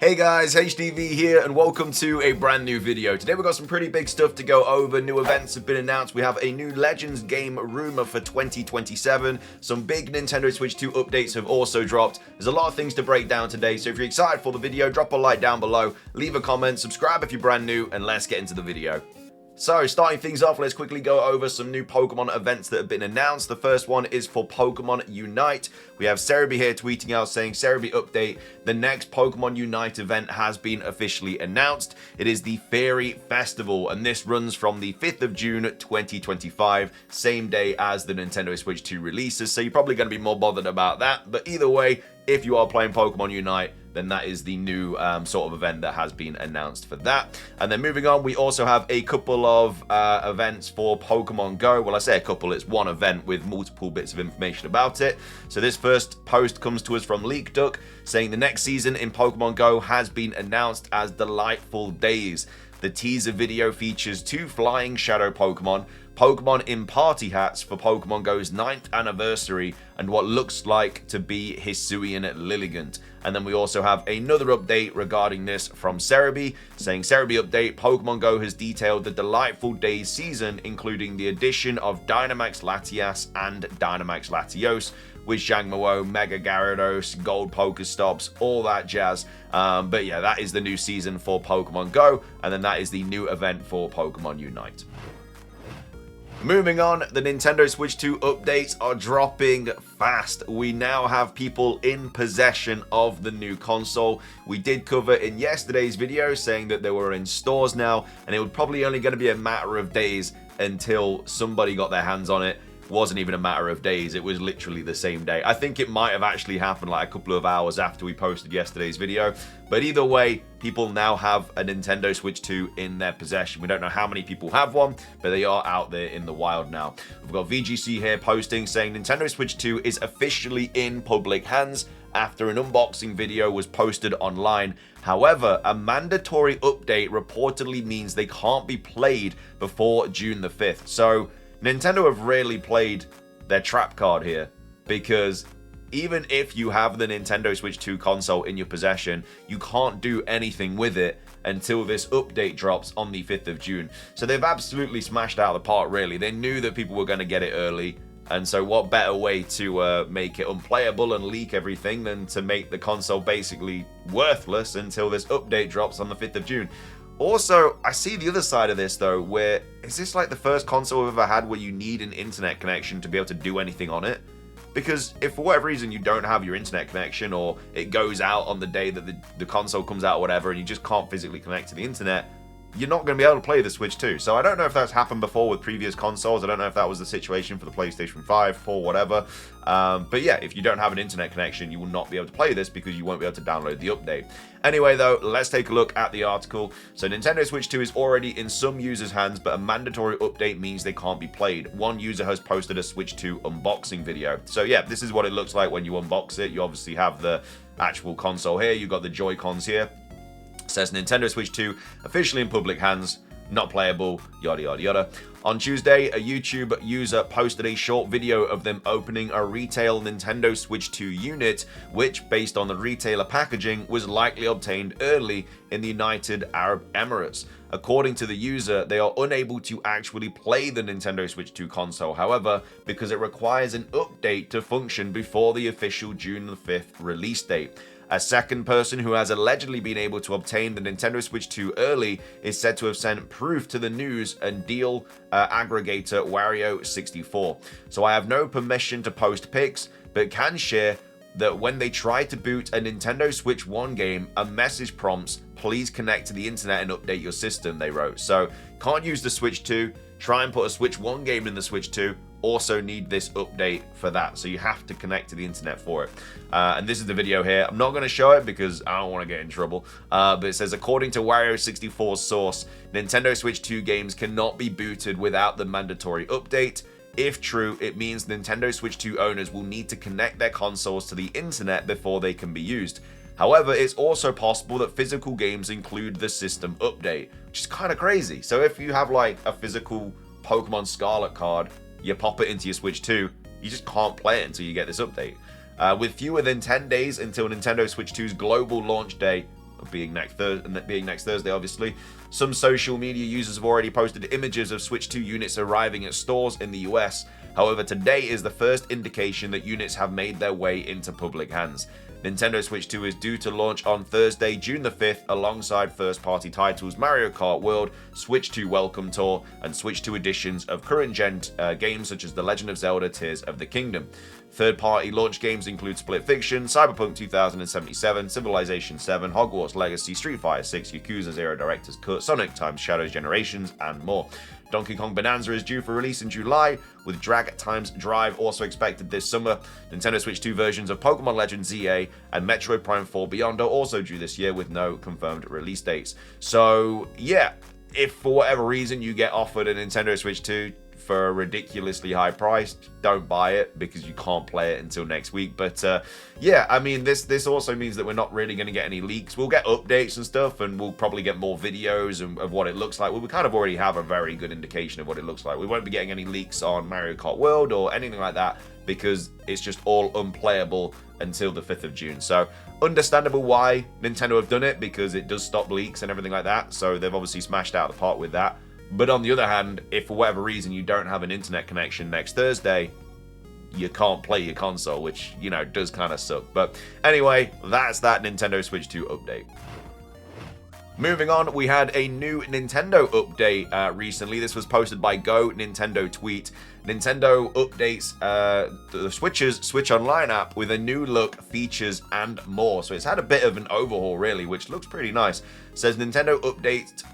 Hey guys, HDV here and welcome to a brand new video. Today we've got some pretty big stuff to go over. New events have been announced. We have a new Legends game rumor for 2027. Some big Nintendo Switch 2 updates have also dropped. There's a lot of things to break down today, so if you're excited for the video, drop a like down below, leave a comment, subscribe if you're brand new, and let's get into the video. So, starting things off, let's quickly go over some new Pokemon events that have been announced. The first one is for Pokemon Unite. We have Cerebi here tweeting out saying, Cerebi update, the next Pokemon Unite event has been officially announced. It is the Fairy Festival, and this runs from the 5th of June 2025, same day as the Nintendo Switch 2 releases, so you're probably going to be more bothered about that. But either way, if you are playing Pokemon Unite, then that is the new sort of event that has been announced for that. And then moving on, we also have a couple of events for Pokemon Go. Well, I say a couple, it's one event with multiple bits of information about it. So this first post comes to us from LeakDuck, saying the next season in Pokemon Go has been announced as Delightful Days. The teaser video features 2 flying shadow Pokemon, Pokemon in party hats for Pokemon Go's 9th anniversary, and what looks like to be Hisuian Lilligant. And then we also have another update regarding this from Cerebi, saying Cerebi update, Pokemon Go has detailed the Delightful Days season, including the addition of Dynamax Latias and Dynamax Latios, with Shangmo, Mega Gyarados, Gold Pokestops, all that jazz. But yeah, that is the new season for Pokemon Go, and then that is the new event for Pokemon Unite. Moving on, the Nintendo Switch 2 updates are dropping fast. We now have people in possession of the new console. We did cover in yesterday's video saying that they were in stores now, and it was probably only going to be a matter of days until somebody got their hands on it. Wasn't even a matter of days, it was literally the same day. I think it might have actually happened like a couple of hours after we posted yesterday's video, but either way, people now have a Nintendo Switch 2 in their possession. We don't know how many people have one, but they are out there in the wild now. We've got VGC here posting saying Nintendo Switch 2 is officially in public hands after an unboxing video was posted online. However, a mandatory update reportedly means they can't be played before June the 5th. So Nintendo have really played their trap card here, because even if you have the Nintendo Switch 2 console in your possession, you can't do anything with it until this update drops on the 5th of June. So they've absolutely smashed out of the park, really. They knew that people were going to get it early, and so what better way to make it unplayable and leak everything than to make the console basically worthless until this update drops on the 5th of June. Also, I see the other side of this though, where is this like the first console we've ever had where you need an internet connection to be able to do anything on it? Because if for whatever reason you don't have your internet connection, or it goes out on the day that the console comes out or whatever, and you just can't physically connect to the internet, you're not going to be able to play the Switch 2. So I don't know if that's happened before with previous consoles. I don't know if that was the situation for the PlayStation 5, 4, whatever. But yeah, if you don't have an internet connection, you will not be able to play this because you won't be able to download the update. Anyway, though, let's take a look at the article. So Nintendo Switch 2 is already in some users' hands, but a mandatory update means they can't be played. One user has posted a Switch 2 unboxing video. So yeah, this is what it looks like when you unbox it. You obviously have the actual console here. You've got the Joy-Cons here. Says Nintendo Switch 2 officially in public hands, not playable, yada yada yada. On Tuesday, a YouTube user posted a short video of them opening a retail Nintendo Switch 2 unit, which, based on the retailer packaging, was likely obtained early in the United Arab Emirates. According to the user, they are unable to actually play the Nintendo Switch 2 console, however, because it requires an update to function before the official June the 5th release date. A second person who has allegedly been able to obtain the Nintendo Switch 2 early is said to have sent proof to the news and deal aggregator Wario64. So I have no permission to post pics, but can share that when they try to boot a Nintendo Switch 1 game, a message prompts, please connect to the internet and update your system, they wrote. So can't use the Switch 2, try and put a Switch 1 game in the Switch 2, also need this update for that, so you have to connect to the internet for it. And this is the video here. I'm not going to show it because I don't want to get in trouble, but it says, according to Wario64's source, Nintendo Switch 2 games cannot be booted without the mandatory update. If true, it means Nintendo Switch 2 owners will need to connect their consoles to the internet before they can be used. However, it's also possible that physical games include the system update, which is kind of crazy. So if you have like a physical Pokemon Scarlet card, you pop it into your Switch 2, you just can't play it until you get this update. With fewer than 10 days until Nintendo Switch 2's global launch day, being next Thursday, obviously. Some social media users have already posted images of Switch 2 units arriving at stores in the US. However, today is the first indication that units have made their way into public hands. Nintendo Switch 2 is due to launch on Thursday, June the 5th, alongside first-party titles Mario Kart World, Switch 2 Welcome Tour, and Switch 2 editions of current-gen games such as The Legend of Zelda Tears of the Kingdom. Third-party launch games include Split Fiction, Cyberpunk 2077, Civilization 7, Hogwarts Legacy, Street Fighter 6, Yakuza 0 Director's Cut, Sonic Times Shadows Generations, and more. Donkey Kong Bonanza is due for release in July, with Drag Times Drive also expected this summer. Nintendo Switch 2 versions of Pokémon Legends ZA and Metroid Prime 4 Beyond are also due this year with no confirmed release dates. So, yeah, if for whatever reason you get offered a Nintendo Switch 2 for a ridiculously high price, don't buy it because you can't play it until next week. But yeah, I mean, this also means that we're not really going to get any leaks. We'll get updates and stuff, and we'll probably get more videos of what it looks like. Well, we kind of already have a very good indication of what it looks like. We won't be getting any leaks on Mario Kart World or anything like that because it's just all unplayable until the 5th of June. So understandable why Nintendo have done it, because it does stop leaks and everything like that. So they've obviously smashed out the park with that. But on the other hand, if for whatever reason you don't have an internet connection next Thursday, you can't play your console, which, you know, does kind of suck. But anyway, that's that Nintendo Switch 2 update. Moving on, we had a new Nintendo update recently. This was posted by Go Nintendo Tweet. Nintendo updates the Switch's Switch Online app with a new look, features, and more. So it's had a bit of an overhaul, really, which looks pretty nice. It says Nintendo updates.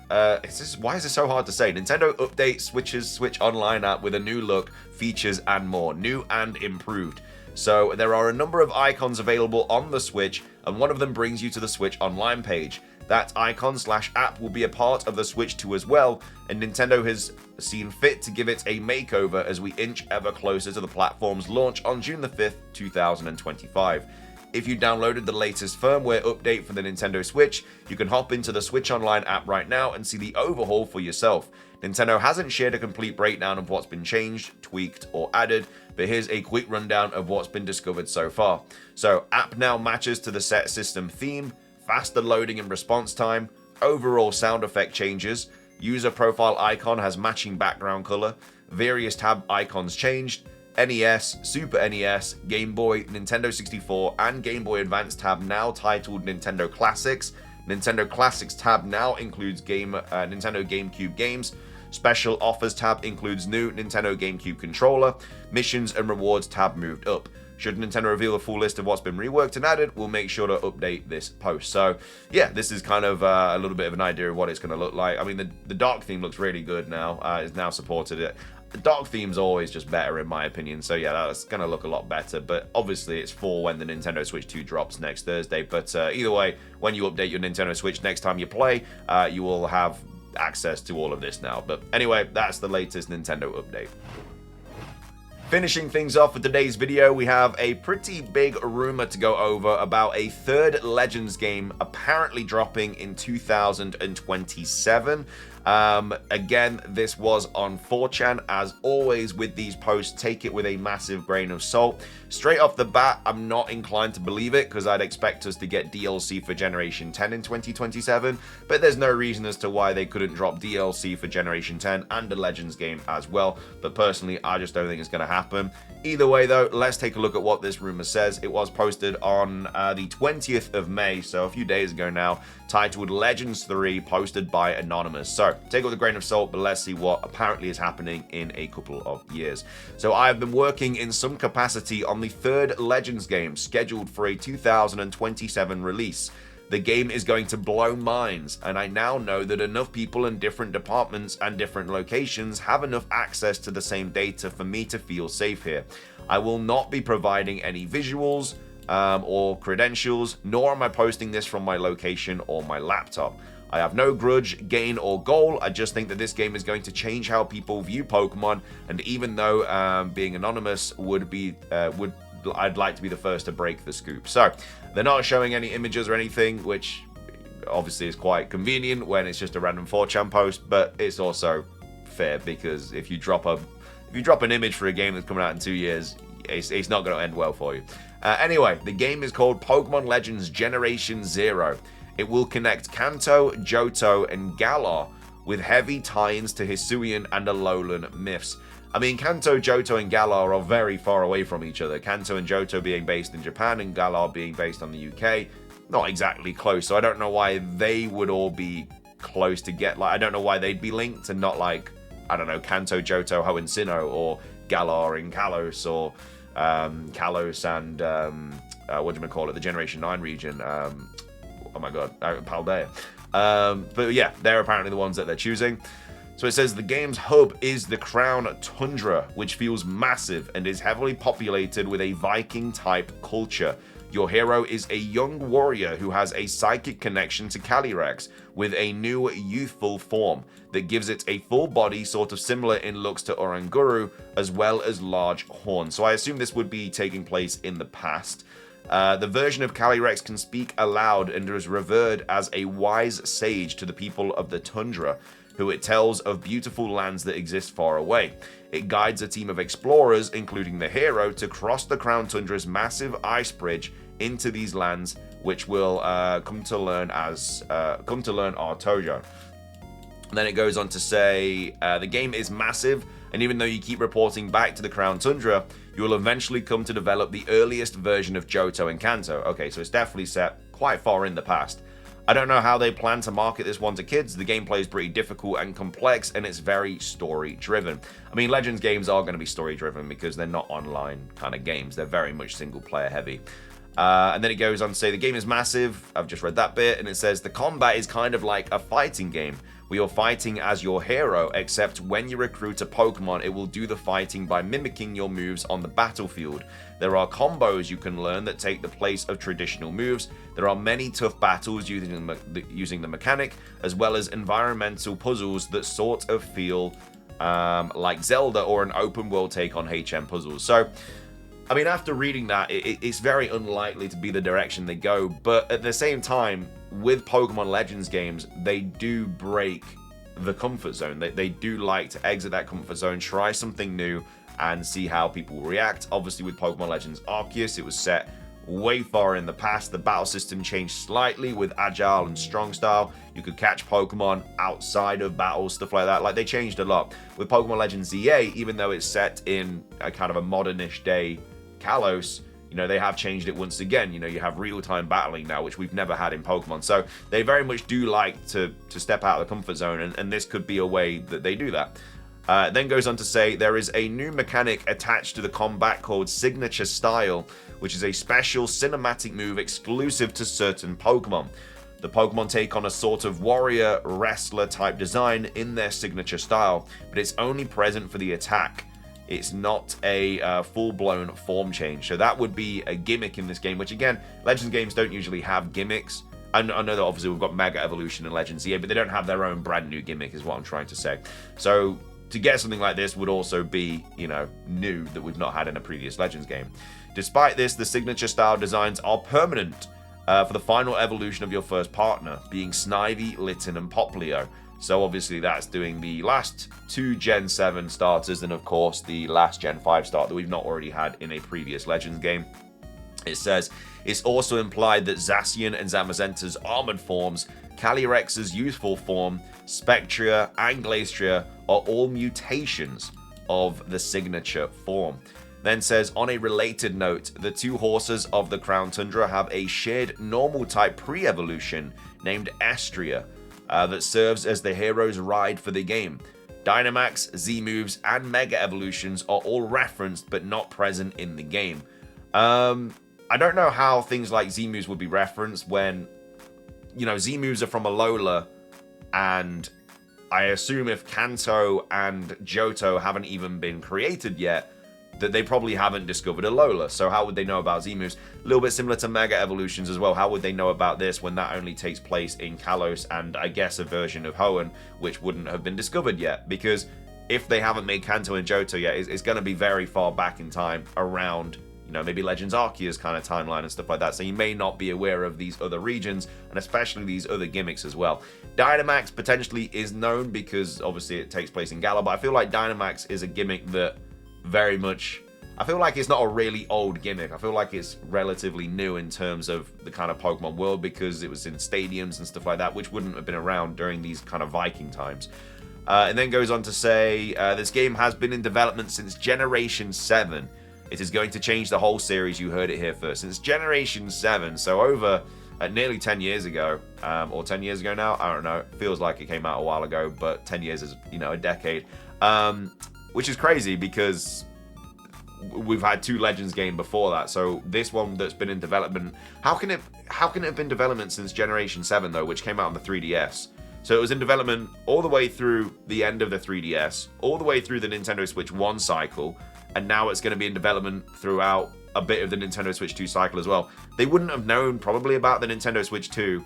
Why is this so hard to say? Nintendo updates Switch's Switch Online app with a new look, features, and more. New and improved. So there are a number of icons available on the Switch, and one of them brings you to the Switch Online page. That icon/app will be a part of the Switch 2 as well, and Nintendo has seen fit to give it a makeover as we inch ever closer to the platform's launch on June the 5th, 2025. If you downloaded the latest firmware update for the Nintendo Switch, you can hop into the Switch Online app right now and see the overhaul for yourself. Nintendo hasn't shared a complete breakdown of what's been changed, tweaked, or added, but here's a quick rundown of what's been discovered so far. So, app now matches to the set system theme, faster loading and response time, overall sound effect changes, user profile icon has matching background color, various tab icons changed, NES, Super NES, Game Boy, Nintendo 64, and Game Boy Advance tab now titled Nintendo Classics. Nintendo Classics tab now includes Nintendo GameCube games. Special Offers tab includes new Nintendo GameCube controller. Missions and Rewards tab moved up. Should Nintendo reveal a full list of what's been reworked and added, we'll make sure to update this post. So, yeah, this is kind of a little bit of an idea of what it's going to look like. I mean, the dark theme looks really good now. It's now supported it. The dark theme's always just better, in my opinion. So, yeah, that's going to look a lot better. But obviously, it's for when the Nintendo Switch 2 drops next Thursday. But either way, when you update your Nintendo Switch next time you play, you will have access to all of this now. But anyway, that's the latest Nintendo update. Finishing things off with today's video, we have a pretty big rumor to go over about a third Legends game apparently dropping in 2027. Again, this was on 4chan. As always with these posts, take it with a massive grain of salt. Straight off the bat, I'm not inclined to believe it because I'd expect us to get DLC for Generation 10 in 2027, but there's no reason as to why they couldn't drop DLC for Generation 10 and a Legends game as well. But personally, I just don't think it's going to happen. Either way though, let's take a look at what this rumor says. It was posted on the 20th of May, so a few days ago now, titled Legends 3, posted by Anonymous. So, take it with a grain of salt, but let's see what apparently is happening in a couple of years. So, I've been working in some capacity on the third Legends game, scheduled for a 2027 release. The game is going to blow minds, and I now know that enough people in different departments and different locations have enough access to the same data for me to feel safe here. I will not be providing any visuals or credentials, nor am I posting this from my location or my laptop. I have no grudge, gain, or goal. I just think that this game is going to change how people view Pokemon, and even though being anonymous I'd like to be the first to break the scoop. So, they're not showing any images or anything, which obviously is quite convenient when it's just a random 4chan post, but it's also fair because if you drop an image for a game that's coming out in 2 years, it's not going to end well for you. Anyway, the game is called Pokemon Legends Generation 0. It will connect Kanto, Johto, and Galar with heavy tie-ins to Hisuian and Alolan myths. I mean, Kanto, Johto, and Galar are very far away from each other. Kanto and Johto being based in Japan and Galar being based on the UK. Not exactly close, so I don't know why they would all be close to get, like, I don't know why they'd be linked and not like, I don't know, Kanto, Johto, Ho, and Sinnoh, or Galar and Kalos, or Kalos and, what do you call it, the Generation 9 region, oh my god, Paldea. But yeah, they're apparently the ones that they're choosing. So it says the game's hub is the Crown Tundra, which feels massive and is heavily populated with a Viking-type culture. Your hero is a young warrior who has a psychic connection to Calyrex with a new youthful form that gives it a full body sort of similar in looks to Oranguru, as well as large horns. So I assume this would be taking place in the past. The version of Calyrex can speak aloud and is revered as a wise sage to the people of the Tundra, who it tells of beautiful lands that exist far away. It guides a team of explorers, including the hero, to cross the Crown Tundra's massive ice bridge into these lands, which will come to learn Artojo. And then it goes on to say, the game is massive, and even though you keep reporting back to the Crown Tundra, you will eventually come to develop the earliest version of Johto and Kanto. Okay, so it's definitely set quite far in the past. I don't know how they plan to market this one to kids. The gameplay is pretty difficult and complex, and it's very story-driven. I mean, Legends games are going to be story-driven because they're not online kind of games. They're very much single-player heavy. And then it goes on to say the game is massive. I've just read that bit, and it says the combat is kind of like a fighting game, where you're fighting as your hero, except when you recruit a Pokemon, it will do the fighting by mimicking your moves on the battlefield. There are combos you can learn that take the place of traditional moves. There are many tough battles using the mechanic, as well as environmental puzzles that sort of feel like Zelda or an open world take on HM puzzles. So, I mean, after reading that, it's very unlikely to be the direction they go, but at the same time, with Pokemon Legends games, they do break the comfort zone. They do like to exit that comfort zone, try something new, and see how people react. Obviously, with Pokemon Legends Arceus, it was set way far in the past. The battle system changed slightly with Agile and Strong Style. You could catch Pokemon outside of battles, stuff like that. Like, they changed a lot. With Pokemon Legends EA, even though it's set in a kind of a modernish day Kalos, you know, they have changed it once again. You know, you have real-time battling now, which we've never had in Pokemon. So they very much do like to step out of the comfort zone, and this could be a way that they do that. Then goes on to say there is a new mechanic attached to the combat called Signature Style, which is a special cinematic move exclusive to certain Pokemon. The Pokemon take on a sort of warrior wrestler type design in their signature style, but it's only present for the attack. It's not a full-blown form change. So that would be a gimmick in this game, which again, Legends games don't usually have gimmicks. And I know that obviously we've got Mega Evolution and Legends EA, but they don't have their own brand new gimmick is what I'm trying to say. So to get something like this would also be, you know, new that we've not had in a previous Legends game. Despite this, the signature style designs are permanent for the final evolution of your first partner, being Snivy, Litten, and Poplio. So obviously that's doing the last two Gen 7 starters and of course the last Gen 5 start that we've not already had in a previous Legends game. It says, it's also implied that Zacian and Zamazenta's armored forms, Calyrex's youthful form, Spectria, and Glacier are all mutations of the signature form. Then says, on a related note, the two horses of the Crown Tundra have a shared normal type pre-evolution named Estria, that serves as the hero's ride for the game. Dynamax, Z-moves, and Mega Evolutions are all referenced but not present in the game. I don't know how things like Z-moves would be referenced when, you know, Z-moves are from Alola, and I assume if Kanto and Johto haven't even been created yet, that they probably haven't discovered Alola. So how would they know about Z-moves? A little bit similar to Mega Evolutions as well. How would they know about this when that only takes place in Kalos and I guess a version of Hoenn, which wouldn't have been discovered yet? Because if they haven't made Kanto and Johto yet, it's going to be very far back in time around, you know, maybe Legends Arceus kind of timeline and stuff like that. So you may not be aware of these other regions and especially these other gimmicks as well. Dynamax potentially is known because obviously it takes place in Galar, but I feel like Dynamax is a gimmick that very much I feel like it's not a really old gimmick. I feel like it's relatively new in terms of the kind of Pokemon world, because it was in stadiums and stuff like that, which wouldn't have been around during these kind of Viking times. And then goes on to say, this game has been in development since Generation 7. It is going to change the whole series. You heard it here first. Since Generation 7, so over nearly 10 years ago, or 10 years ago now, I don't know. It feels like it came out a while ago, but 10 years is, you know, a decade. Which is crazy because we've had 2 Legends games before that. So this one that's been in development, how can it have been development since Generation 7 though, which came out on the 3DS? So it was in development all the way through the end of the 3DS, all the way through the Nintendo Switch 1 cycle, and now it's going to be in development throughout a bit of the Nintendo Switch 2 cycle as well. They wouldn't have known probably about the Nintendo Switch 2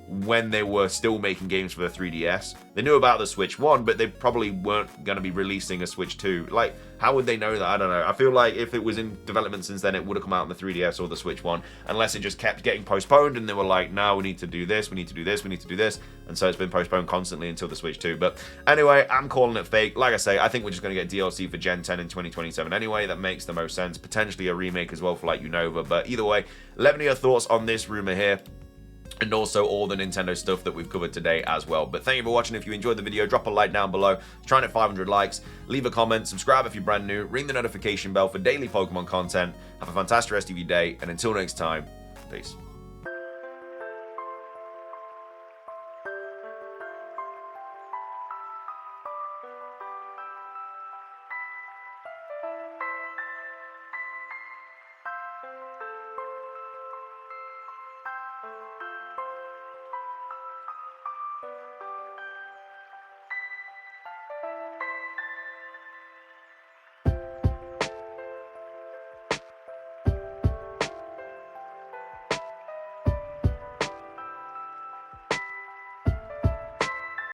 when they were still making games for the 3DS. They knew about the Switch 1, but they probably weren't going to be releasing a Switch 2. Like, how would they know that? I don't know. I feel like if it was in development since then, it would have come out on the 3DS or the Switch 1, unless it just kept getting postponed and they were like, no, we need to do this, we need to do this, we need to do this. And so it's been postponed constantly until the Switch 2. But anyway, I'm calling it fake. Like I say, I think we're just going to get DLC for Gen 10 in 2027 anyway. That makes the most sense. Potentially a remake as well for like Unova. But either way, let me know your thoughts on this rumor here, and also all the Nintendo stuff that we've covered today as well. But thank you for watching. If you enjoyed the video, drop a like down below. Trying at 500 likes. Leave a comment. Subscribe if you're brand new. Ring the notification bell for daily Pokemon content. Have a fantastic rest of your day. And until next time, peace.